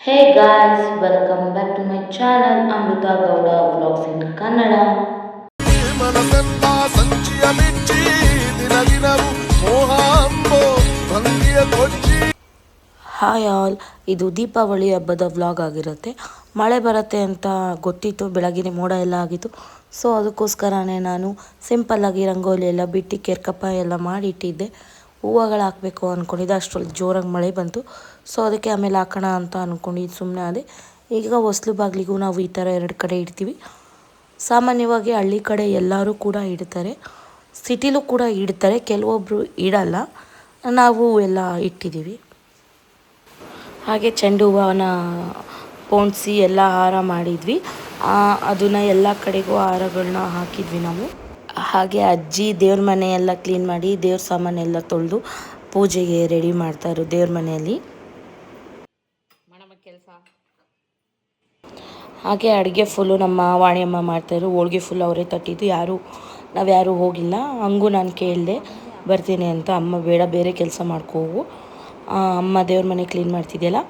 Hey guys, welcome back to my channel Amrita Gowda Vlogs in Kannada. ಮನಸೆಲ್ಲ ಸಂಚಿಯ ಬಿಚ್ಚಿ ದಿನ ದಿನವೂ ಮೋಹ ಅಂಬೋ ಭಂಗಿಯ ಕೊಚ್ಚಿ. ಹಾಯ್ ಆಲ್, ಇದು ದೀಪಾವಳಿ ಹಬ್ಬದ ವ್ಲಾಗ್ ಆಗಿರುತ್ತೆ. ಮಳೆ ಬರುತ್ತೆ ಅಂತ ಗೊತ್ತಿತ್ತು, ಬೆಳಗಿನ ಮೋಡ ಎಲ್ಲ ಆಗಿತ್ತು. ಸೊ ಅದಕ್ಕೋಸ್ಕರನೇ ನಾನು ಸಿಂಪಲ್ಲಾಗಿ ರಂಗೋಲಿ ಎಲ್ಲ ಬಿಟ್ಟು ಕೆರ್ಕಪ್ಪ ಎಲ್ಲ ಮಾಡಿಟ್ಟಿದ್ದೆ. ಹೂವುಗಳು ಹಾಕಬೇಕು ಅಂದ್ಕೊಂಡಿದ್ದೆ, ಅಷ್ಟರಲ್ಲಿ ಜೋರಾಗಿ ಮಳೆ ಬಂತು. ಸೊ ಅದಕ್ಕೆ ಆಮೇಲೆ ಹಾಕೋಣ ಅಂತ ಅಂದ್ಕೊಂಡಿದ್ದು ಸುಮ್ಮನೆ ಅದೇ. ಈಗ ಹೊಸ್ಲು ಬಾಗಿಲಿಗೂ ನಾವು ಈ ಥರ ಎರಡು ಕಡೆ ಇಡ್ತೀವಿ. ಸಾಮಾನ್ಯವಾಗಿ ಹಳ್ಳಿ ಕಡೆ ಎಲ್ಲರೂ ಕೂಡ ಇಡ್ತಾರೆ, ಸಿಟಿಲೂ ಕೂಡ ಇಡ್ತಾರೆ, ಕೆಲವೊಬ್ಬರು ಇಡಲ್ಲ. ನಾವು ಎಲ್ಲ ಇಟ್ಟಿದ್ದೀವಿ. ಹಾಗೆ ಚೆಂಡು ಹೂವನ ಪೋಣಿಸಿ ಎಲ್ಲ ಹಾರ ಮಾಡಿದ್ವಿ. ಅದನ್ನು ಎಲ್ಲ ಕಡೆಗೂ ಹಾರಗಳನ್ನ ಹಾಕಿದ್ವಿ ನಾವು. ಹಾಗೆ ಅಜ್ಜಿ ದೇವ್ರ ಮನೆ ಎಲ್ಲ ಕ್ಲೀನ್ ಮಾಡಿ ದೇವ್ರ ಸಾಮಾನೆಲ್ಲ ತೊಳೆದು ಪೂಜೆಗೆ ರೆಡಿ ಮಾಡ್ತಾಯಿದ್ರು ದೇವ್ರ ಮನೆಯಲ್ಲಿ. ಹಾಗೆ ಅಡುಗೆ ಫುಲ್ಲು ನಮ್ಮ ವಾಣಿಯಮ್ಮ ಮಾಡ್ತಾಯಿದ್ರು. ಹೋಳಿಗೆ ಫುಲ್ ಅವರೇ ತಟ್ಟಿದ್ದು, ನಾವ್ಯಾರೂ ಹೋಗಿಲ್ಲ. ಹಂಗೂ ನಾನು ಕೇಳಿದೆ ಬರ್ತೀನಿ ಅಂತ. ಅಮ್ಮ ಬೇಡ, ಬೇರೆ ಕೆಲಸ ಮಾಡ್ಕೋವು, ಅಮ್ಮ ದೇವ್ರ ಮನೆ ಕ್ಲೀನ್ ಮಾಡ್ತಿದ್ಯಲ್ಲ,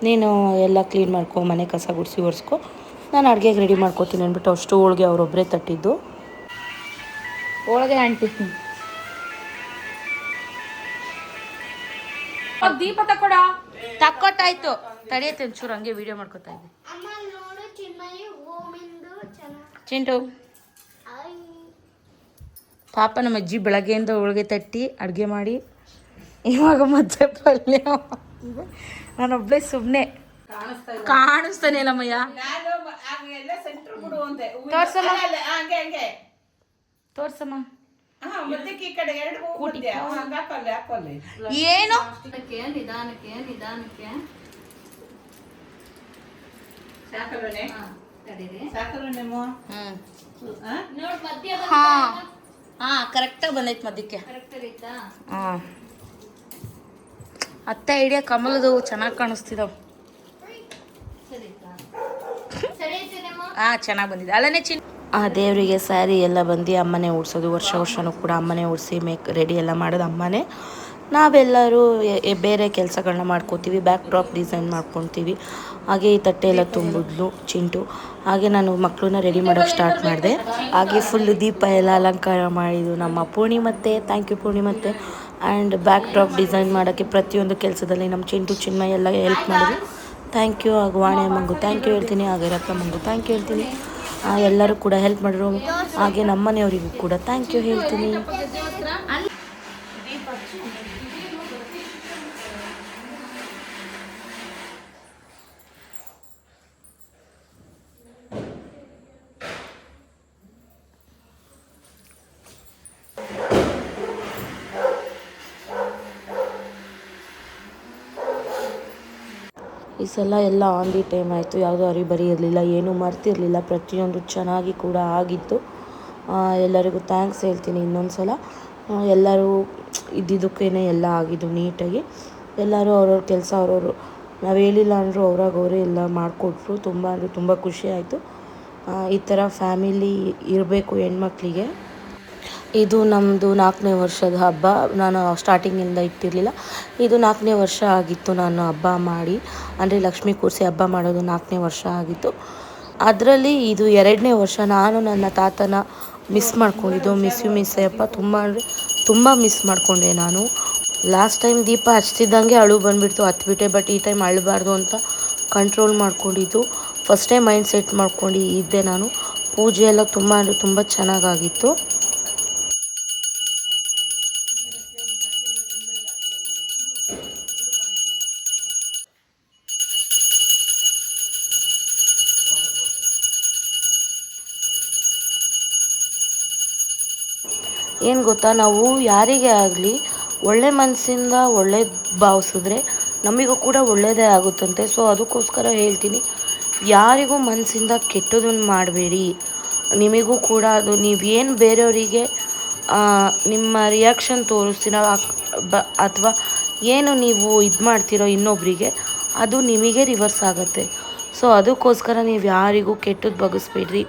ನೀನು ಎಲ್ಲ ಕ್ಲೀನ್ ಮಾಡ್ಕೊ, ಮನೆ ಕಸ ಗುಡಿಸಿ ಒರೆಸ್ಕೊ, ನಾನು ಅಡುಗೆಗೆ ರೆಡಿ ಮಾಡ್ಕೋತೀನಿ ಅಂದ್ಬಿಟ್ಟು ಅಷ್ಟು ಹೋಳಿಗೆ ಅವರೊಬ್ಬರೇ ತಟ್ಟಿದ್ದು. ಹೋಳಿಗೆ ಅಂಟಿಸ್ತೀನಿ. ದೀಪ ತಕ್ಕೊಟ್ಟಾಯ್ತು, ತಡೆಯತ್ತೆ ಒಂಚೂರು, ಹಂಗೆ ವಿಡಿಯೋ ಮಾಡ್ಕೊತಾ ಇದ್ದೆ. ಚಿಂಟು ಪಾಪ ನಮ್ಮ ಅಜ್ಜಿ ಬೆಳಗ್ಗೆಯಿಂದ ಹೋಳಿಗೆ ತಟ್ಟಿ ಅಡುಗೆ ಮಾಡಿ ಇವಾಗ ಮತ್ತೆ ಪಲ್ಯ. ನಾನೊಬ್ಳೆ ಸುಮ್ಮನೆ ಕಾಣಿಸ್ತಾನೆ ಇಲ್ಲಮ್ಮಯ್ಯ. ತೋರ್ಸಮ್ಮ ತೋರ್ಸಮ್ಮ. ಏನು ಹಾ ಕರೆಕ್ಟಾಗಿ ಬಂದೈತೆ ಮಧ್ಯಕ್ಕೆ. ಹಾಂ ಅತ್ತೆ ಐಡಿಯಾ ಕಮಲದು ಚೆನ್ನಾಗಿ ಕಾಣಿಸ್ತಿದ್ದಾವೆ. ಚೆನ್ನಾಗಿ ಬಂದಿದೆ ಅಲ್ಲನೇ ಚಿನ್ನ. ದೇವರಿಗೆ ಸ್ಯಾರಿ ಎಲ್ಲ ಬಂದು ಅಮ್ಮನೇ ಉಡ್ಸೋದು, ವರ್ಷನೂ ಕೂಡ ಅಮ್ಮನೇ ಉಡಿಸಿ ರೆಡಿ ಎಲ್ಲ ಮಾಡೋದು ಅಮ್ಮನೇ. ನಾವೆಲ್ಲರೂ ಬೇರೆ ಕೆಲಸಗಳನ್ನ ಮಾಡ್ಕೋತೀವಿ, ಬ್ಯಾಕ್ ಡ್ರಾಪ್ ಡಿಸೈನ್ ಮಾಡ್ಕೊತೀವಿ. ಹಾಗೆ ಈ ತಟ್ಟೆ ಎಲ್ಲ ತುಂಬಿದ್ಲು ಚಿಂಟು. ಹಾಗೆ ನಾನು ಮಕ್ಕಳನ್ನ ರೆಡಿ ಮಾಡೋಕ್ಕೆ ಸ್ಟಾರ್ಟ್ ಮಾಡಿದೆ. ಹಾಗೆ ಫುಲ್ಲು ದೀಪ ಎಲ್ಲ ಅಲಂಕಾರ ಮಾಡಿದ್ದು ನಮ್ಮ ಪೂರ್ಣಿಮತ್ತೆ. ಥ್ಯಾಂಕ್ ಯು ಪೂರ್ಣಿಮತ್ತೆ. ಆ್ಯಂಡ್ ಬ್ಯಾಕ್ ಡ್ರಾಪ್ ಡಿಸೈನ್ ಮಾಡೋಕ್ಕೆ ಪ್ರತಿಯೊಂದು ಕೆಲಸದಲ್ಲಿ ನಮ್ಮ ಚಿಂಟು ಚಿನ್ಮಯ ಎಲ್ಲ ಹೆಲ್ಪ್ ಮಾಡಿದ್ರು. Thank you. ಹಾಗೂ ವಾಣಿಯಮ್ಮಂಗೂ ಥ್ಯಾಂಕ್ ಯು ಹೇಳ್ತೀನಿ, ಹಾಗೆ ರತ್ನಮ್ಮಂಗೂ ಥ್ಯಾಂಕ್ ಯು ಹೇಳ್ತೀನಿ. ಎಲ್ಲರೂ ಕೂಡ ಹೆಲ್ಪ್ ಮಾಡಿದ್ರು. ಹಾಗೆ ನಮ್ಮನೆಯವರಿಗೂ ಕೂಡ ಥ್ಯಾಂಕ್ ಯು ಹೇಳ್ತೀನಿ. ಈ ಸಲ ಎಲ್ಲ ಆನ್ ದಿ ಟೈಮ್ ಆಯಿತು, ಯಾವುದೂ ಅರಿಬರಿ ಇರಲಿಲ್ಲ, ಏನೂ ಮರ್ತಿರಲಿಲ್ಲ, ಪ್ರತಿಯೊಂದು ಚೆನ್ನಾಗಿ ಕೂಡ ಆಗಿತ್ತು. ಎಲ್ಲರಿಗೂ ಥ್ಯಾಂಕ್ಸ್ ಹೇಳ್ತೀನಿ ಇನ್ನೊಂದು ಸಲ. ಎಲ್ಲರೂ ಇದ್ದಿದ್ದಕ್ಕೇ ಎಲ್ಲ ಆಗಿದ್ದು ನೀಟಾಗಿ. ಎಲ್ಲರೂ ಅವ್ರವ್ರ ಕೆಲಸ ಅವ್ರವರು, ನಾವು ಹೇಳಿಲ್ಲ ಅಂದರೂ ಅವರೇ ಎಲ್ಲ ಮಾಡಿಕೊಟ್ರು. ತುಂಬ ಅಂದರೆ ತುಂಬ ಖುಷಿ ಆಯಿತು. ಈ ಥರ ಫ್ಯಾಮಿಲಿ ಇರಬೇಕು ಹೆಣ್ಮಕ್ಳಿಗೆ. ಇದು ನಮ್ಮದು 4ನೇ ವರ್ಷದ ಹಬ್ಬ. ನಾನು ಸ್ಟಾರ್ಟಿಂಗಿಂದ ಇಟ್ಟಿರಲಿಲ್ಲ, ಇದು 4ನೇ ವರ್ಷ ಆಗಿತ್ತು ನಾನು ಹಬ್ಬ ಮಾಡಿ, ಅಂದರೆ ಲಕ್ಷ್ಮೀ ಕೂರಿಸಿ ಹಬ್ಬ ಮಾಡೋದು 4ನೇ ವರ್ಷ ಆಗಿತ್ತು. ಅದರಲ್ಲಿ ಇದು 2ನೇ ವರ್ಷ. ನಾನು ನನ್ನ ತಾತನ ಮಿಸ್ ಮಾಡ್ಕೊಂಡಿದ್ದು, ಮಿಸ್ ಯು ಮಿಸ್ ಅಯ್ಯಪ್ಪ, ತುಂಬ ಅಂದರೆ ತುಂಬ ಮಿಸ್ ಮಾಡಿಕೊಂಡೆ ನಾನು. ಲಾಸ್ಟ್ ಟೈಮ್ ದೀಪ ಹಚ್ತಿದ್ದಂಗೆ ಅಳು ಬಂದುಬಿಡ್ತು, ಹತ್ಬಿಟ್ಟೆ. ಬಟ್ ಈ ಟೈಮ್ ಅಳಬಾರ್ದು ಅಂತ ಕಂಟ್ರೋಲ್ ಮಾಡ್ಕೊಂಡಿದ್ದು, ಫಸ್ಟ್ ಟೈಮ್ ಮೈಂಡ್ ಸೆಟ್ ಮಾಡ್ಕೊಂಡು ಇದ್ದೆ ನಾನು. ಪೂಜೆ ಎಲ್ಲ ತುಂಬ ಅಂದರೆ ತುಂಬ ಚೆನ್ನಾಗಾಗಿತ್ತು. ಏನು ಗೊತ್ತಾ, ನಾವು ಯಾರಿಗೇ ಆಗಲಿ ಒಳ್ಳೆ ಮನಸ್ಸಿಂದ ಒಳ್ಳೇದು ಭಾವಿಸಿದ್ರೆ ನಮಗೂ ಕೂಡ ಒಳ್ಳೆಯದೇ ಆಗುತ್ತಂತೆ. ಸೊ ಅದಕ್ಕೋಸ್ಕರ ಹೇಳ್ತೀನಿ, ಯಾರಿಗೂ ಮನಸ್ಸಿಂದ ಕೆಟ್ಟದನ್ನು ಮಾಡಬೇಡಿ. ನಿಮಗೂ ಕೂಡ ಅದು ನೀವೇನು ಬೇರೆಯವರಿಗೆ ನಿಮ್ಮ ರಿಯಾಕ್ಷನ್ ತೋರಿಸ್ತೀರೋ ಅಥವಾ ಏನು ನೀವು ಇದು ಮಾಡ್ತೀರೋ ಇನ್ನೊಬ್ಬರಿಗೆ, ಅದು ನಿಮಗೆ ರಿವರ್ಸ್ ಆಗುತ್ತೆ. ಸೊ ಅದಕ್ಕೋಸ್ಕರ ನೀವು ಯಾರಿಗೂ ಕೆಟ್ಟದ್ದು ಬಗೆಸ್ಬೇಡ್ರಿ,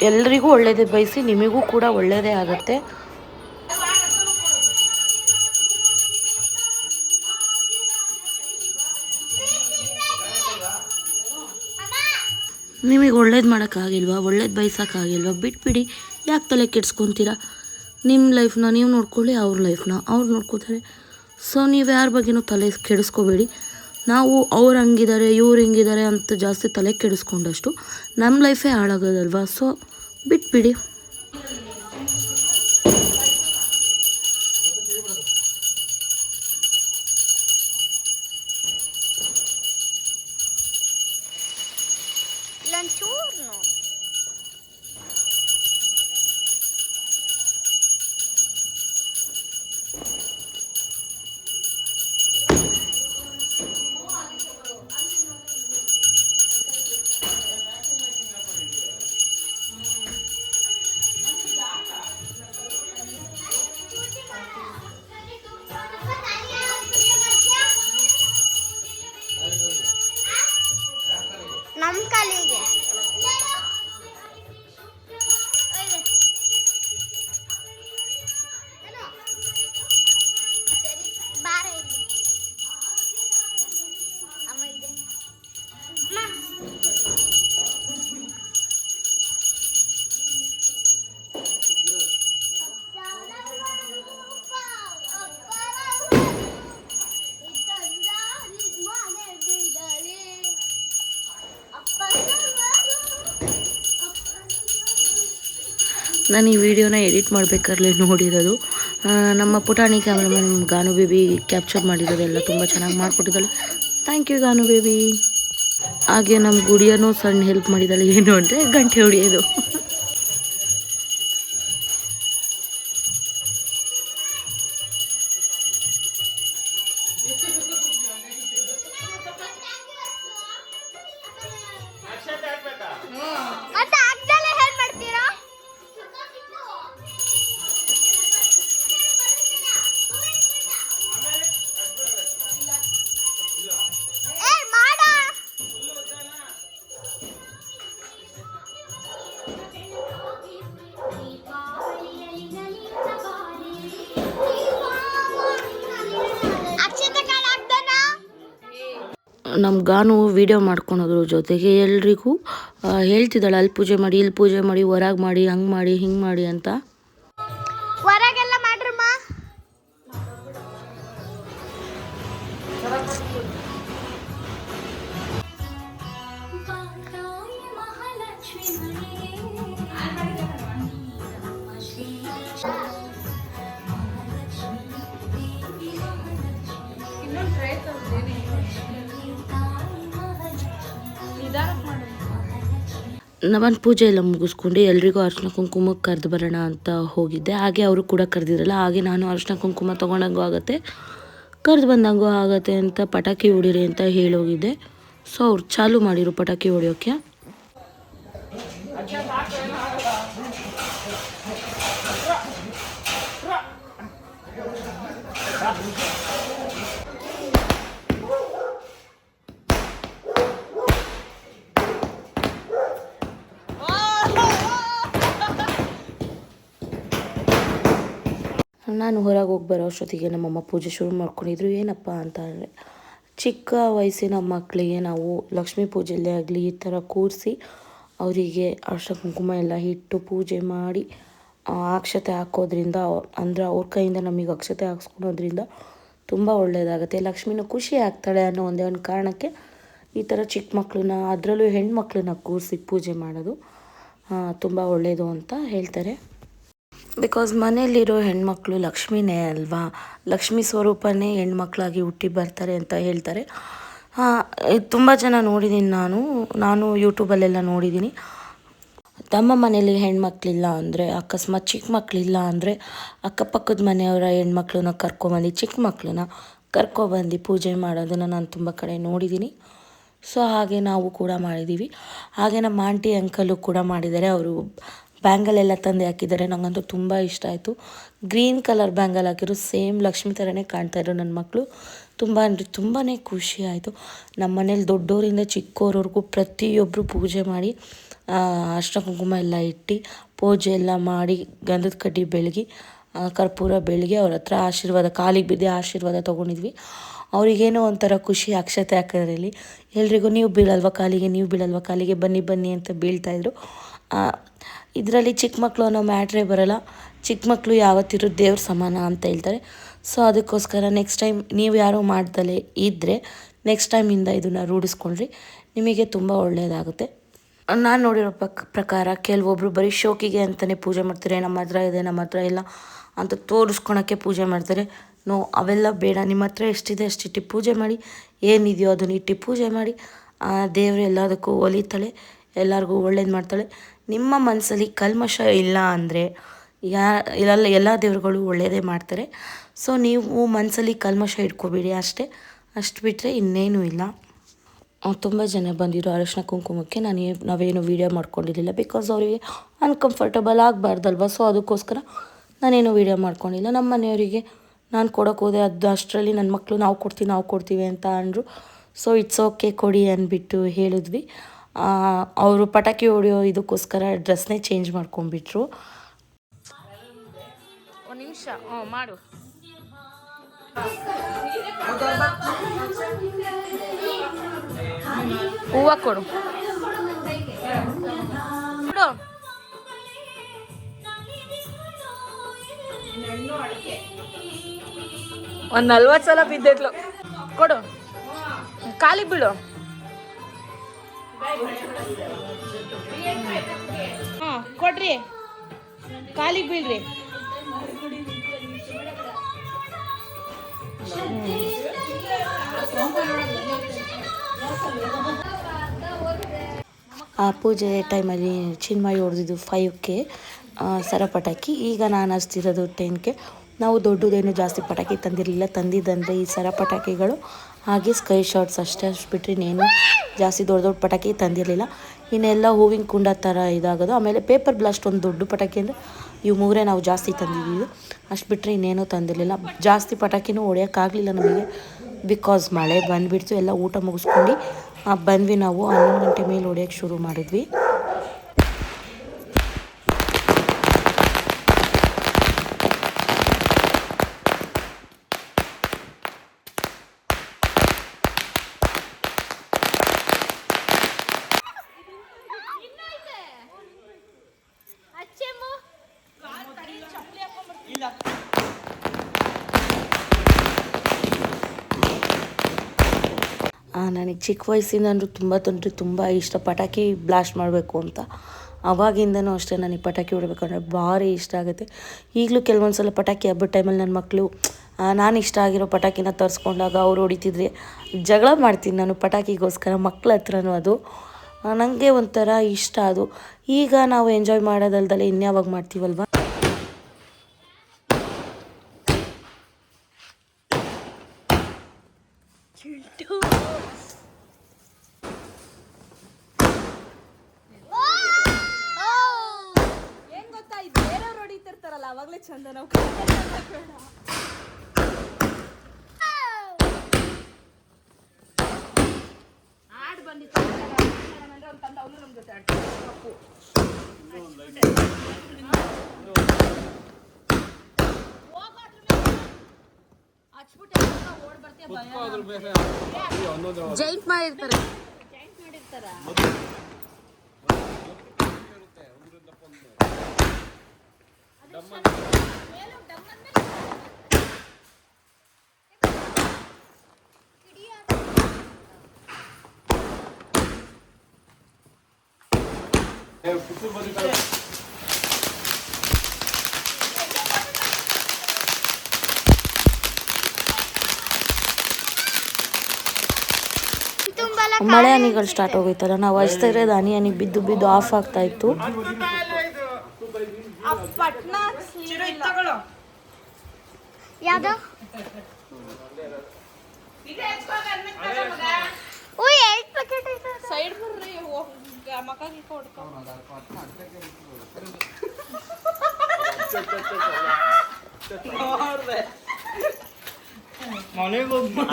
ಎಲ್ರಿಗೂ ಒಳ್ಳೆಯದೇ ಬಯಸಿ, ನಿಮಗೂ ಕೂಡ ಒಳ್ಳೆಯದೇ ಆಗುತ್ತೆ. ನಿಮಗೆ ಒಳ್ಳೇದು ಮಾಡೋಕ್ಕಾಗಿಲ್ವಾ, ಒಳ್ಳೇದು ಬಯಸೋಕ್ಕಾಗಿಲ್ವಾ, ಬಿಟ್ಬಿಡಿ. ಯಾಕೆ ತಲೆ ಕೆಡ್ಸ್ಕೊತೀರಾ? ನಿಮ್ಮ ಲೈಫ್ನ ನೀವು ನೋಡ್ಕೊಳ್ಳಿ, ಅವ್ರ ಲೈಫ್ನ ಅವ್ರು ನೋಡ್ಕೋತಾರೆ. ಸೊ ನೀವು ಯಾರ ಬಗ್ಗೆನೂ ತಲೆ ಕೆಡಿಸ್ಕೋಬೇಡಿ. ನಾವು ಅವ್ರು ಹಂಗಿದ್ದಾರೆ ಇವ್ರು ಹಿಂಗಿದ್ದಾರೆ ಅಂತ ಜಾಸ್ತಿ ತಲೆ ಕೆಡಿಸ್ಕೊಂಡಷ್ಟು ನಮ್ಮ ಲೈಫೇ ಹಾಳಾಗೋದಲ್ವಾ. ಸೊ ಬಿಟ್ಬಿಡಿ. ನಮ್ಮ ಕಾಲಿಗೆ ಬಾರ ಇಲ್ಲಿ ಅಮ್ಮ ಇದೆ ನಾನು ಈ ವಿಡಿಯೋನ ಎಡಿಟ್ ಮಾಡಬೇಕಾದ್ರೆ ನೋಡಿರೋದು. ನಮ್ಮ ಪುಟಾಣಿ ಕ್ಯಾಮ್ರಾಮನ್ ಗಾನು ಬೇಬಿ ಕ್ಯಾಪ್ಚರ್ ಮಾಡಿರೋದೆಲ್ಲ ತುಂಬ ಚೆನ್ನಾಗಿ ಮಾಡಿಕೊಟ್ಟಿದ್ದಾಳೆ. Thank you Ganu baby. ಹಾಗೆ ನಮ್ಮ ಗುಡಿಯನೂ ಸಣ್ಣ ಹೆಲ್ಪ್ ಮಾಡಿದ್ದಾಳೆ. ಏನು ಅಂದರೆ ಗಂಟೆ ಹೊಡೆಯೋದು. ಮತ್ತೆ ಆಗ್ದಲೇ ಹೇಗೆ ಮಾಡ್ತೀರಾ? ಮಾಡ ನಮ್ಮ ಗಾನು ವೀಡಿಯೋ ಮಾಡ್ಕೊಳೋದ್ರ ಜೊತೆಗೆ ಎಲ್ರಿಗೂ ಹೇಳ್ತಿದ್ದಾಳೆ, ಅಲ್ಲಿ ಪೂಜೆ ಮಾಡಿ, ಇಲ್ಲಿ ಪೂಜೆ ಮಾಡಿ, ಹೊರಗೆ ಮಾಡಿ, ಹಂಗೆ ಮಾಡಿ, ಹಿಂಗೆ ಮಾಡಿ ಅಂತ. ಹೊರಗೆಲ್ಲ ಮಾಡ್ರಮ್ಮ. ನಾನು ಪೂಜೆ ಎಲ್ಲ ಮುಗಿಸ್ಕೊಂಡು ಎಲ್ರಿಗೂ ಅರ್ಶಿನ ಕುಂಕುಮಕ್ಕೆ ಕರೆದು ಬರೋಣ ಅಂತ ಹೋಗಿದ್ದೆ. ಹಾಗೆ ಅವರು ಕೂಡ ಕರೆದಿರಲ್ಲ. ಹಾಗೆ ನಾನು ಅರ್ಶಿನ ಕುಂಕುಮ ತೊಗೊಂಡಂಗೂ ಆಗುತ್ತೆ, ಕರೆದು ಬಂದಂಗೂ ಆಗುತ್ತೆ ಅಂತ ಪಟಾಕಿ ಹೊಡೀರಿ ಅಂತ ಹೇಳೋಗಿದ್ದೆ. ಸೊ ಅವ್ರು ಚಾಲು ಮಾಡಿರು ಪಟಾಕಿ ಹೊಡಿಯೋಕ್ಕೆ. ನಾನು ಹೊರಗೆ ಹೋಗಿ ಬರೋ ಅಷ್ಟೊತ್ತಿಗೆ ನಮ್ಮಮ್ಮ ಪೂಜೆ ಶುರು ಮಾಡ್ಕೊಂಡಿದ್ರು. ಏನಪ್ಪ ಅಂತ ಅಂದರೆ, ಚಿಕ್ಕ ವಯಸ್ಸಿನ ಮಕ್ಕಳಿಗೆ ನಾವು ಲಕ್ಷ್ಮೀ ಪೂಜೆಯಲ್ಲೇ ಆಗಲಿ ಈ ಥರ ಕೂರಿಸಿ ಅವರಿಗೆ ಅರ್ಶಿನ ಕುಂಕುಮ ಎಲ್ಲ ಇಟ್ಟು ಪೂಜೆ ಮಾಡಿ ಅಕ್ಷತೆ ಹಾಕೋದ್ರಿಂದ, ಅಂದರೆ ಅವ್ರ ಕೈಯಿಂದ ನಮಗೆ ಅಕ್ಷತೆ ಹಾಕ್ಸ್ಕೊಳೋದ್ರಿಂದ ತುಂಬ ಒಳ್ಳೆಯದಾಗುತ್ತೆ. ಲಕ್ಷ್ಮಿನೂ ಖುಷಿ ಆಗ್ತಾಳೆ ಅನ್ನೋ ಒಂದೇ ಒಂದು ಕಾರಣಕ್ಕೆ ಈ ಥರ ಚಿಕ್ಕ ಮಕ್ಕಳನ್ನ, ಅದರಲ್ಲೂ ಹೆಣ್ಮಕ್ಳನ್ನ ಕೂರಿಸಿ ಪೂಜೆ ಮಾಡೋದು ತುಂಬ ಒಳ್ಳೆಯದು ಅಂತ ಹೇಳ್ತಾರೆ. ಬಿಕಾಸ್ ಮನೆಯಲ್ಲಿರೋ ಹೆಣ್ಮಕ್ಳು ಲಕ್ಷ್ಮಿನೇ ಅಲ್ವಾ, ಲಕ್ಷ್ಮೀ ಸ್ವರೂಪನೇ ಹೆಣ್ಮಕ್ಳಾಗಿ ಹುಟ್ಟಿ ಬರ್ತಾರೆ ಅಂತ ಹೇಳ್ತಾರೆ. ತುಂಬ ಜನ ನೋಡಿದ್ದೀನಿ, ನಾನು ಯೂಟ್ಯೂಬಲ್ಲೆಲ್ಲ ನೋಡಿದ್ದೀನಿ. ತಮ್ಮ ಮನೇಲಿ ಹೆಣ್ಮಕ್ಳಿಲ್ಲ ಅಂದರೆ, ಅಕಸ್ಮಾತ್ ಚಿಕ್ಕ ಮಕ್ಕಳಿಲ್ಲ ಅಂದರೆ ಅಕ್ಕಪಕ್ಕದ ಮನೆಯವರ ಹೆಣ್ಮಕ್ಳನ್ನ ಕರ್ಕೊಬಂದು, ಚಿಕ್ಕ ಮಕ್ಕಳನ್ನ ಕರ್ಕೊಬಂದು ಪೂಜೆ ಮಾಡೋದನ್ನು ನಾನು ತುಂಬ ಕಡೆ ನೋಡಿದ್ದೀನಿ. ಸೊ ಹಾಗೆ ನಾವು ಕೂಡ ಮಾಡಿದ್ದೀವಿ. ಹಾಗೆ ನಮ್ಮ ಆಂಟಿ ಅಂಕಲು ಕೂಡ ಮಾಡಿದ್ದಾರೆ. ಅವರು ಬ್ಯಾಂಗಲ್ ಎಲ್ಲ ತಂದು ಹಾಕಿದ್ದಾರೆ. ನನಗಂತೂ ತುಂಬ ಇಷ್ಟ ಆಯಿತು. ಗ್ರೀನ್ ಕಲರ್ ಬ್ಯಾಂಗಲ್ ಹಾಕಿದ್ರು, ಸೇಮ್ ಲಕ್ಷ್ಮಿ ಥರನೇ ಕಾಣ್ತಾಯಿದ್ರು ನನ್ನ ಮಕ್ಕಳು. ತುಂಬ ಅಂದರೆ ತುಂಬಾ ಖುಷಿ ಆಯಿತು. ನಮ್ಮ ಮನೇಲಿ ದೊಡ್ಡವರಿಂದ ಚಿಕ್ಕವರವರೆಗೂ ಪ್ರತಿಯೊಬ್ಬರು ಪೂಜೆ ಮಾಡಿ ಅರ್ಶಿನ ಕುಂಕುಮ ಎಲ್ಲ ಇಟ್ಟು ಪೂಜೆ ಎಲ್ಲ ಮಾಡಿ ಗಂಧದ ಕಡ್ಡಿ ಬೆಳಗಿ ಕರ್ಪೂರ ಬೆಳಗ್ಗೆ ಅವ್ರ ಹತ್ರ ಆಶೀರ್ವಾದ ಕಾಲಿಗೆ ಬಿದ್ದೆ ಆಶೀರ್ವಾದ ತೊಗೊಂಡಿದ್ವಿ. ಅವರಿಗೇನೋ ಒಂಥರ ಖುಷಿ ಅಕ್ಷತೆ ಹಾಕೋದ್ರಲ್ಲಿ. ಎಲ್ರಿಗೂ ನೀವು ಬೀಳಲ್ವ ಕಾಲಿಗೆ, ನೀವು ಬೀಳಲ್ವ ಕಾಲಿಗೆ, ಬನ್ನಿ ಬನ್ನಿ ಅಂತ ಬೀಳ್ತಾಯಿದ್ರು. ಇದರಲ್ಲಿ ಚಿಕ್ಕ ಮಕ್ಕಳು ಅನ್ನೋ ಮ್ಯಾಟ್ರೇ ಬರೋಲ್ಲ. ಚಿಕ್ಕ ಮಕ್ಕಳು ಯಾವತ್ತಿರೋ ದೇವ್ರ ಸಮಾನ ಅಂತ ಹೇಳ್ತಾರೆ. ಸೊ ಅದಕ್ಕೋಸ್ಕರ ನೆಕ್ಸ್ಟ್ ಟೈಮ್ ನೀವು ಯಾರೋ ಮಾಡ್ದಲೇ ಇದ್ದರೆ ನೆಕ್ಸ್ಟ್ ಟೈಮಿಂದ ಇದನ್ನು ರೂಢಿಸ್ಕೊಂಡ್ರಿ, ನಿಮಗೆ ತುಂಬ ಒಳ್ಳೆಯದಾಗುತ್ತೆ. ನಾನು ನೋಡಿರೋ ಪ್ರಕಾರ ಕೆಲವೊಬ್ಬರು ಬರೀ ಶೋಕಿಗೆ ಅಂತಲೇ ಪೂಜೆ ಮಾಡ್ತಾರೆ. ನಮ್ಮ ಹತ್ರ ಇದೆ, ನಮ್ಮ ಹತ್ರ ಇಲ್ಲ ಅಂತ ತೋರಿಸ್ಕೊಳಕ್ಕೆ ಪೂಜೆ ಮಾಡ್ತಾರೆ. ಅವೆಲ್ಲ ಬೇಡ. ನಿಮ್ಮ ಹತ್ರ ಎಷ್ಟಿದೆ ಅಷ್ಟಿಟ್ಟು ಪೂಜೆ ಮಾಡಿ, ಏನಿದೆಯೋ ಅದನ್ನ ಇಟ್ಟು ಪೂಜೆ ಮಾಡಿ. ದೇವರು ಎಲ್ಲದಕ್ಕೂ ಒಲಿತಾಳೆ, ಎಲ್ಲರಿಗೂ ಒಳ್ಳೇದು ಮಾಡ್ತಾಳೆ. ನಿಮ್ಮ ಮನಸ್ಸಲ್ಲಿ ಕಲ್ಮಶ ಇಲ್ಲ ಅಂದರೆ ಎಲ್ಲ ದೇವರುಗಳು ಒಳ್ಳೆಯದೇ ಮಾಡ್ತಾರೆ. ಸೊ ನೀವು ಮನಸ್ಸಲ್ಲಿ ಕಲ್ಮಶ ಇಟ್ಕೋಬೇಡಿ ಅಷ್ಟೇ. ಅಷ್ಟು ಬಿಟ್ಟರೆ ಇನ್ನೇನೂ ಇಲ್ಲ. ತುಂಬ ಜನ ಬಂದಿರೋ ಅರಶಿನ ಕುಂಕುಮಕ್ಕೆ ನಾವೇನು ವೀಡಿಯೋ ಮಾಡ್ಕೊಂಡಿರಲಿಲ್ಲ. ಬಿಕಾಸ್ ಅವರಿಗೆ ಅನ್ಕಂಫರ್ಟಬಲ್ ಆಗಬಾರ್ದಲ್ವ. ಸೊ ಅದಕ್ಕೋಸ್ಕರ ನಾನೇನು ವೀಡಿಯೋ ಮಾಡ್ಕೊಂಡಿಲ್ಲ. ನಮ್ಮ ಮನೆಯವರಿಗೆ ನಾನು ಕೊಡೋಕೆ ಹೋದೆ, ಅಷ್ಟರಲ್ಲಿ ನನ್ನ ಮಕ್ಕಳು ನಾವು ಕೊಡ್ತೀವಿ ಅಂತ ಅಂದರು. ಸೊ ಇಟ್ಸ್ ಓಕೆ ಕೊಡಿ ಅಂದ್ಬಿಟ್ಟು ಹೇಳಿದ್ವಿ. ಅವರು ಪಟಾಕಿ ಹೊಡೆಯೋ ಇದಕ್ಕೋಸ್ಕರ ಡ್ರೆಸ್ನೇ ಚೇಂಜ್ ಮಾಡ್ಕೊಂಡ್ಬಿಟ್ರು. ಒಂದು ನಿಮಿಷ ಮಾಡು. ಹೂವು ಕೊಡು. ಒಂದು 40 ಸಲ ಬಿದ್ದೈತ್ಲು. ಕೊಡು, ಕಾಲಿಗೆ ಬೀಳು. ಕೊಡ್ರಿ, ಕಾಲಿಗೆ ಬೀಳ್ರಿ. ಆ ಪೂಜೆ ಟೈಮಲ್ಲಿ ಚಿನ್ಮಯಿ ಹೊಡೆದಿದ್ದು 5ಕ್ಕೆ ಸರ ಪಟಾಕಿ. ಈಗ ನಾನು ಹಚ್ತಿರೋದು 10ಕ್ಕೆ. ನಾವು ದೊಡ್ಡದೇನು ಜಾಸ್ತಿ ಪಟಾಕಿ ತಂದಿರಲಿಲ್ಲ. ತಂದಿದ್ದಂದರೆ ಈ ಸರ ಪಟಾಕಿಗಳು ಹಾಗೆ ಸ್ಕೈ ಶಾಟ್ಸ್ ಅಷ್ಟೇ. ಅಷ್ಟು ಬಿಟ್ಟರೆ ಇನ್ನೇನು ಜಾಸ್ತಿ ದೊಡ್ಡ ಪಟಾಕಿ ತಂದಿರಲಿಲ್ಲ. ಇನ್ನೆಲ್ಲ ಹೂವಿನ ಕುಂಡ ಥರ ಇದಾಗೋದು. ಆಮೇಲೆ ಪೇಪರ್ ಬ್ಲಾಸ್ಟ್ ಒಂದು ದೊಡ್ಡ ಪಟಾಕಿ ಅಂದರೆ ಇವು 3 ನಾವು ಜಾಸ್ತಿ ತಂದಿದ್ದೀವಿ. ಅಷ್ಟು ಬಿಟ್ಟರೆ ಇನ್ನೇನೂ ತಂದಿರಲಿಲ್ಲ. ಜಾಸ್ತಿ ಪಟಾಕಿನೂ ಹೊಡೆಯೋಕ್ಕಾಗಲಿಲ್ಲ ನಮಗೆ, ಬಿಕಾಸ್ ಮಳೆ ಬಂದುಬಿಡ್ತು. ಎಲ್ಲ ಊಟ ಮುಗಿಸ್ಕೊಂಡು ಬಂದ್ವಿ. ನಾವು 11 ಗಂಟೆ ಮೇಲೆ ಹೊಡೆಯೋಕ್ಕೆ ಶುರು ಮಾಡಿದ್ವಿ. ನನಗೆ ಚಿಕ್ಕ ವಯಸ್ಸಿಂದ ಅಂದರೂ ತುಂಬ ಇಷ್ಟ ಪಟಾಕಿ ಬ್ಲಾಸ್ಟ್ ಮಾಡಬೇಕು ಅಂತ. ಆವಾಗಿಂದನೂ ಅಷ್ಟೇ ನನಗೆ ಪಟಾಕಿ ಹೊಡಿಬೇಕಂದ್ರೆ ಭಾರಿ ಇಷ್ಟ ಆಗುತ್ತೆ. ಈಗಲೂ ಕೆಲವೊಂದು ಸಲ ಪಟಾಕಿ ಹಬ್ಬದ ಟೈಮಲ್ಲಿ ನನ್ನ ಮಕ್ಕಳು ನಾನು ಇಷ್ಟ ಆಗಿರೋ ಪಟಾಕಿನ ತರಿಸ್ಕೊಂಡಾಗ ಅವ್ರು ಹೊಡಿತಿದ್ರೆ ಜಗಳ ಮಾಡ್ತೀನಿ ನಾನು ಪಟಾಕಿಗೋಸ್ಕರ. ಮಕ್ಕಳ ಹತ್ರನೂ ಅದು ನನಗೆ ಒಂಥರ ಇಷ್ಟ. ಅದು ಈಗ ನಾವು ಎಂಜಾಯ್ ಮಾಡೋದಲ್ದಲ್ಲೇ ಇನ್ಯಾವಾಗ ಮಾಡ್ತೀವಲ್ವ. ಏನ್ ಗೊತ್ತಾ, ಇದು ಬೇರೆಯವ್ರು ಹೊಡಿತಿರ್ತಾರಲ್ಲ ಅವಾಗಲೇ ಚಂದ. ನಾವು ಆಡ್ ಬಂದಿತ್ತು ಅಂದ್ರೆ ಒಂದು ತಂದ ಅವನು ನಮ್ಮ ಜೊತೆ ಆಡ್ತಾರೆ. ಜೈಂಟ್ ಮಾಡಿರ್ತಾರೆ. ಮಳೆ ಹನಿಗಳು ಸ್ಟಾರ್ಟ್ ಹೋಗೈತಲ್ಲ, ನಾವು ಹಚ್ತಾ ಇರೋದು ಹನಿ ಬಿದ್ದು ಆಫ್ ಆಗ್ತಾ ಇತ್ತು. ಯಾವ್ದು ಸೈಡ್ ಬರ್ರಿ, ಮಕ್ಕಳಿಗೆ ಕೊಡ್ಕೊ.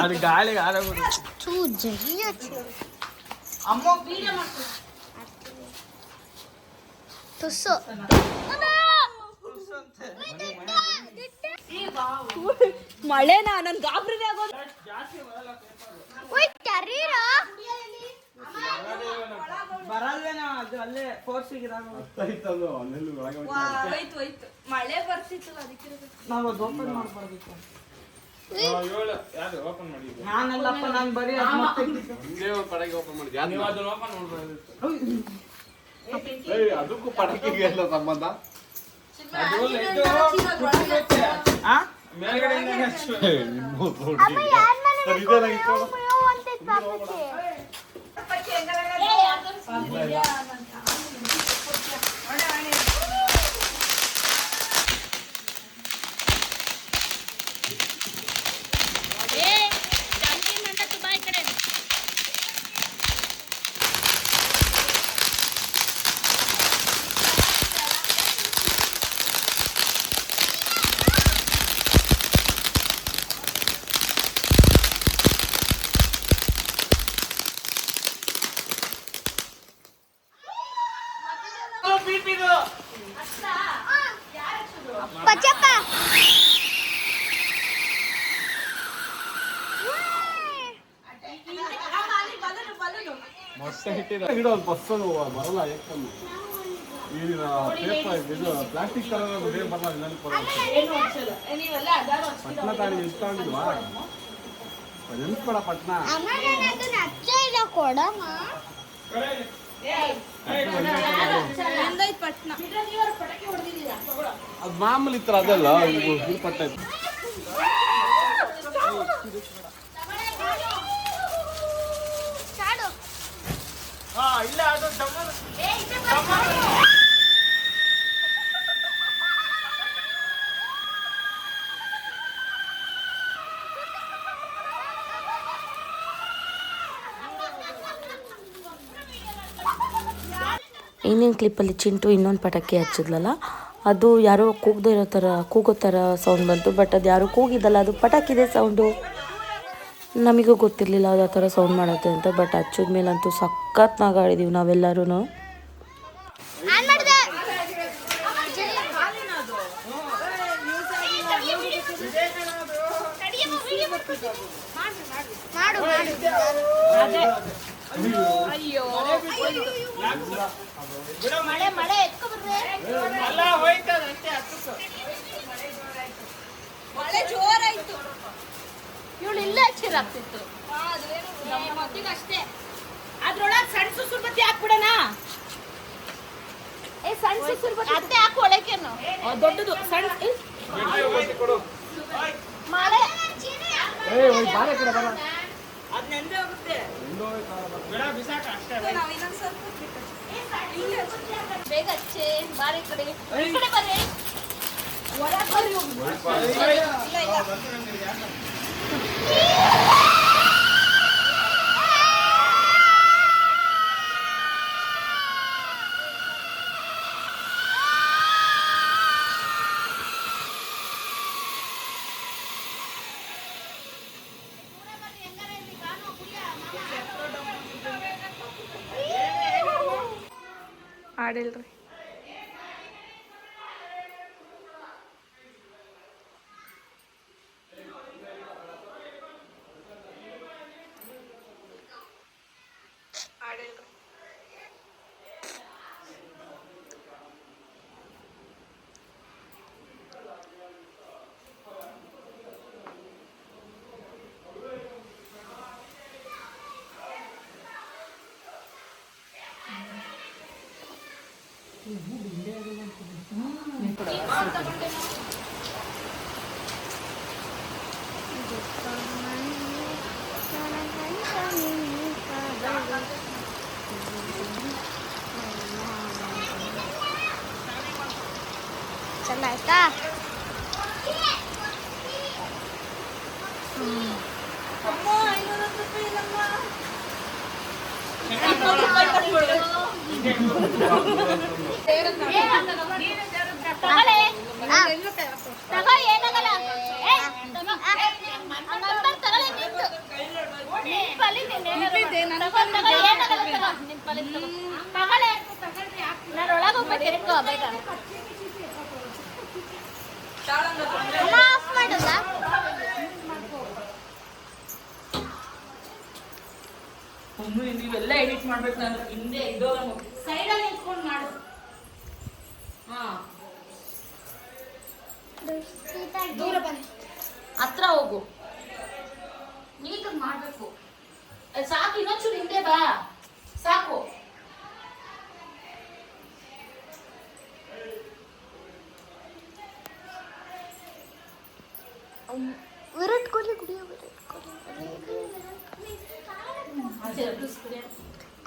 ಅದು ಗಾಳಿಗೆ ತುಸು ಮಳೆನಾ ನನ್ ಗಾಬ್ರಿನೇ ಆಗೋದು. ಓಯ್ ಕರೀರಾ ಬರಲ್ವೇನೋ ಅದು ಅಲ್ಲೇ ಫೋರ್ಸಿಗೆ ಹೋಯ್ತು ಮಳೆ ಬರ್ತಿತ್ತು ಅದಕ್ಕೆ ನಾವು ಅದು ಓಪನ್ ಮಾಡ್ಬಾರ್ದಿತ್ತು. ನಾನಲ್ಲಪ್ಪ ನಾನು ಬರೀ ಅದು ಮತ್ತೆ ಅದಕ್ಕೂ ಪಟಾಕಿಗೆ ಎಲ್ಲ ಸಂಬಂಧ ಅಮ್ಮ ಯಾರ್ ಮನೆ ಅಂತಿತ್ತು ಪಾಪಕ್ಕೆ ಪಚ್ಚಪ್ಪ ಮೊಟ್ಟೆ ಹಿಟ್ಟಿನ ಗಿಡ ಒಂದು ಬಸ್ಸಲ್ಲಿ ಬರಲ್ಲ ಯಾಕಂದ್ರೆ ಈಗಿನ ಪೇಪರ್ ಇದು ಪ್ಲಾಸ್ಟಿಕ್ ತರ ಬರಲ್ಲ ಪಟ್ನ ತಾಡಿ ನಿಲ್ಸ್ಕೊಂಡಿಲ್ವಾ ನೆನ್ಸ್ಬೇಡ ಪಟ್ನ ಅಮ್ಮ ನನಗೆ ನಚ್ಚ ಇಲ್ಲ ಕೊಡಮ್ಮ ಅದು ಮಾಮೂಲಿ ಇತ್ರ ಅದಲ್ಲ ಇದು ಪಟ್ಟೆ ಚಾಡು ಇಲ್ಲ ಅದು ಇನ್ನೇನು ಕ್ಲಿಪ್ಪಲ್ಲಿ ಚಿಂಟು ಇನ್ನೊಂದು ಪಟಾಕಿ ಹಚ್ಚಿದ್ಲಲ್ಲ, ಅದು ಯಾರೋ ಕೂಗದೆ ಇರೋ ಥರ ಕೂಗೋ ಥರ ಸೌಂಡ್ ಬಂತು. ಬಟ್ ಅದು ಯಾರೋ ಕೂಗಿದ್ದಲ್ಲ, ಅದು ಪಟಾಕಿದೆ ಸೌಂಡು. ನಮಗೂ ಗೊತ್ತಿರಲಿಲ್ಲ ಅದು ಆ ಥರ ಸೌಂಡ್ ಮಾಡುತ್ತೆ ಅಂತ. ಬಟ್ ಹಚ್ಚಿದ್ಮೇಲಂತೂ ಸಖತ್ನಾಗ ಆಡಿದ್ದೀವಿ ನಾವೆಲ್ಲರೂ. ಆನ್ ಮಾಡಿದೆ ಮಾಡು ಮಳೆ ಮಳೆ ಎತ್ಕೊ ಬರ್ರೆ ಅಲ್ಲ ಹೋಯ್ತದ ಅಷ್ಟೇ ಹತ್ತಕ್ಕೆ ಮಳೆ ಜೋರಾಯ್ತು. ಇವಳು ಇಲ್ಲೇ ಹಚ್ಚಿರಾಗ್ತಿತ್ತು ಅಷ್ಟೇ ಅದ್ರೊಳಗೆ ಸಣ್ಣ ಸುಸುರ್ ಬತ್ತಿ ಹಾಕ್ಬಿಡೋಣ. ಏ ಸಣ್ಣ ಸುಸುರ್ ಅತ್ತೆ ಹಾಕು ಒಳಕೇನು ದೊಡ್ಡದು ಸಣ್ಣ ಮಳೆ ಅದ್ ನೆಂದೇ ಹೋಗುತ್ತೆ. ಬಿಸಾಕ ಅಷ್ಟೇ ನಾವು ಇನ್ನೊಂದ್ ಸ್ವಲ್ಪ ಬೇಗ ಹಚ್ಚೆ ಬಾರಿ ಕಡೆ ಈ ಕಡೆ ಬರ್ರಿ ಹೊರಗೆ ಬರ್ರಿ. ಇಲ್ಲ ಇಲ್ಲ ಆಡಿಲ್ರಿ. ಚಂದ ಆಯ್ತಾ ಅಮ್ಮ ಆಫ್ ಮಾಡಲ್ಲ ನೀವೆಲ್ಲ ಎಡಿಟ್ ಮಾಡ್ಬೇಕು ನಾನು ಹಿಂದೆ ಇದ್ದೋಗ ಸೈಡಲ್ಲಿ ನಿಂತ್ಕೊಂಡು ಮಾಡು. ಹಾಂ ದೂರ ಬನ್ನಿ ಹತ್ರ ಹೋಗು, ನೀಟಾಗಿ ಮಾಡಬೇಕು. ಸಾಕು, ಇನ್ನೊಂಚೂರು ಹಿಂದೆ ಬಾ, ಸಾಕು. ವಿರಾಟ್ ಕೊಹ್ಲಿ ಕುಡಿಯೋ ವಿರಾಟ್ ಕೊಹ್ಲಿ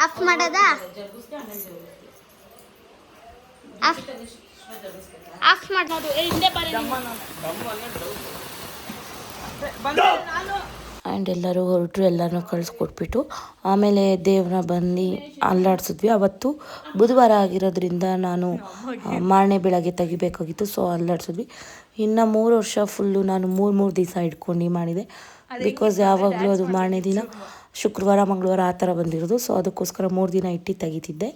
ಆಫ್ ಮಾಡೋದಾ ಆಫ್ ಮಾಡೋದು ಹಿಂದೆ ಬರೀ ಆ್ಯಂಡ್ ಎಲ್ಲರೂ ಹೊರಟರು, ಎಲ್ಲರನ್ನೂ ಕಳಿಸ್ಕೊಟ್ಬಿಟ್ಟು ಆಮೇಲೆ ದೇವ್ರನ್ನ ಬಂದು ಅಲ್ಲಾಡಿಸಿದ್ವಿ. ಅವತ್ತು ಬುಧವಾರ ಆಗಿರೋದ್ರಿಂದ ನಾನು ಮಾರನೇ ಬೆಳಗ್ಗೆ ತೆಗಿಬೇಕಾಗಿತ್ತು, ಸೊ ಅಲ್ಲಾಡಿಸಿದ್ವಿ. ಇನ್ನು 3 ವರ್ಷ ಫುಲ್ಲು ನಾನು 3 ದಿವಸ ಇಟ್ಕೊಂಡು ಮಾಡಿದೆ. ಬಿಕಾಸ್ ಯಾವಾಗಲೂ ಅದು ಮಾರನೇ ದಿನ ಶುಕ್ರವಾರ ಮಂಗಳವಾರ ಆ ಥರ ಬಂದಿರೋದು, ಸೊ ಅದಕ್ಕೋಸ್ಕರ 3 ದಿನ ಇಟ್ಟು ತೆಗಿತಿದ್ದೆ.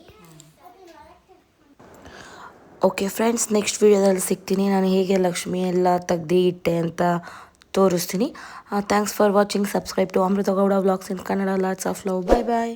ಓಕೆ ಫ್ರೆಂಡ್ಸ್, ನೆಕ್ಸ್ಟ್ ವೀಡಿಯೋದಲ್ಲಿ ಸಿಗ್ತೀನಿ. ನಾನು ಹೇಗೆ ಲಕ್ಷ್ಮಿ ಎಲ್ಲ ತೆಗ್ದು ಇಟ್ಟೆ ಅಂತ ತೋರಿಸ್ತೀನಿ. Thanks for watching. Subscribe to Amrutha Gowda vlogs in Kannada. Lots of love. Bye bye.